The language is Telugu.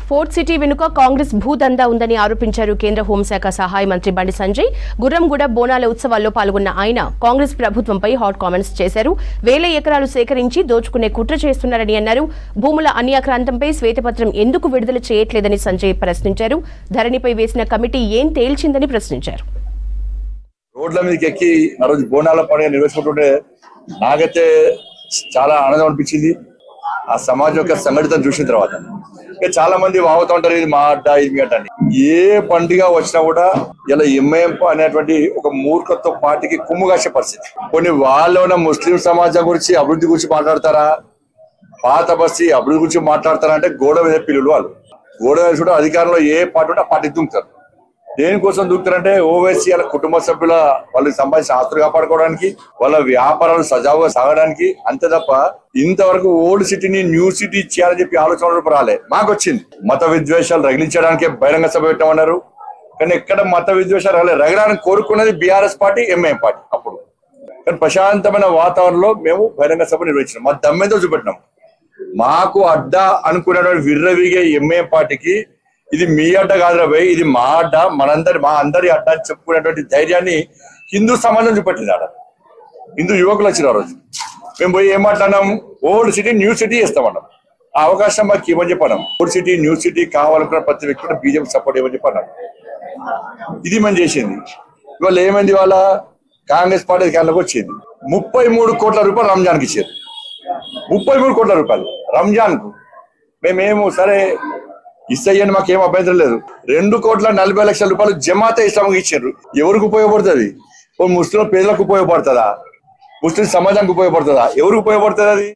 ఫోర్త్ సిటీ వెనుక కాంగ్రెస్ భూదందా ఉందని ఆరోపించారు కేంద్ర హోంశాఖ సహాయ మంత్రి బండి సంజయ్. గుర్రంగూడ బోనాల ఉత్సవాల్లో పాల్గొన్న ఆయన కాంగ్రెస్ ప్రభుత్వంపై హాట్ కామెంట్స్ చేశారు. వేల ఎకరాలు సేకరించి దోచుకునే కుట్ర చేస్తున్నారని అన్నారు. భూముల అన్యాక్రాంతంపై శ్వేతపత్రం ఎందుకు విడుదల చేయట్లేదని సంజయ్ ప్రశ్నించారు. ధరణిపై వేసిన కమిటీ ఏం తేల్చిందని ప్రశ్నించారు. రోడ్ల మీదకి ఎక్కి ఆ రోజు బోనాల పండుగ నిర్వహించుకుంటుంటే నాకైతే చాలా ఆనందం అనిపించింది. ఆ సమాజం యొక్క సంఘటన చూసిన తర్వాత చాలా మంది వాగుతూ ఉంటారు, ఇది మా అడ్డా, ఇది మీ అడ్డా అని. ఏ పండుగ వచ్చినా కూడా ఇలా ఎంఐఎం అనేటువంటి ఒక మూర్ఖత్వ పార్టీకి కుమ్ము కాసే పరిస్థితి. కొన్ని వాళ్ళు ఉన్న ముస్లిం సమాజం గురించి అభివృద్ధి గురించి మాట్లాడతారా, పాత బస్తీ అభివృద్ధి గురించి మాట్లాడతారా అంటే గోడ మీద పిల్లలు వాళ్ళు గోడ మీద చూడ అధికారంలో ఏ పార్టీ ఉంటే ఆ పార్టీ దూకుతారు. దేనికోసం దూకుతారంటే ఓవైసీ వాళ్ళ కుటుంబ సభ్యుల వాళ్ళు సంపాదించిన ఆస్తులు కాపాడుకోవడానికి, వాళ్ళ వ్యాపారాలు సజావుగా సాగడానికి, అంతే తప్ప ఇంతవరకు ఓల్డ్ సిటీని న్యూ సిటీ చేయాలని చెప్పి ఆలోచన రాలే. మాకు వచ్చింది మత విద్వేషాలు రగిలించడానికి బహిరంగ సభ పెట్టమన్నారు, కానీ ఎక్కడ మత విద్వేషాలు రగడానికి కోరుకున్నది బీఆర్ఎస్ పార్టీ, ఎంఐఎం పార్టీ. అప్పుడు కానీ ప్రశాంతమైన వాతావరణంలో మేము బహిరంగ సభ నిర్వహించినాం. మా దమ్మెంతో చూపెట్టినాం. మాకు అడ్డా అనుకునేటువంటి విర్రవీగే ఎంఐఎం పార్టీకి ఇది మీ అడ్డ కాదురా భయ్, ఇది మా అడ్డ, మా అందరి అడ్డ అని చెప్పుకునేటువంటి ధైర్యాన్ని హిందూ సమాజం చూపెట్టింది. ఆడ హిందూ యువకులు వచ్చిన రోజు మేము పోయి ఏం మాట్లాడినాం, ఓల్డ్ సిటీ న్యూ సిటీ ఇస్తామన్నాం. ఆ అవకాశం మాకు ఇవ్వని చెప్పన్నాం. ఓల్డ్ సిటీ న్యూ సిటీ కావాలనుకున్న ప్రతి వ్యక్తి బీజేపీ సపోర్ట్ ఇవ్వని చెప్పన్నాం. ఇది మనం చేసింది. ఇవాళ ఏమైంది, ఇవాళ కాంగ్రెస్ పార్టీ అధికారంలోకి వచ్చింది. 33 కోట్ల రూపాయలు రంజాన్కి ఇచ్చారు. 33 కోట్ల రూపాయలు రంజాన్ కు. మేమేమో సరే ఇస్తాయని మాకేం అభ్యంతరం లేదు. 2,40,00,000 రూపాయలు జమాతే ఇస్లాంకి ఇచ్చారు. ఎవరికి ఉపయోగపడుతుంది? ముస్లిం పేదలకు ఉపయోగపడుతుందా? ముస్లిం సమాజానికి ఉపయోగపడుతుందా? ఎవరికి ఉపయోగపడుతుంది అది?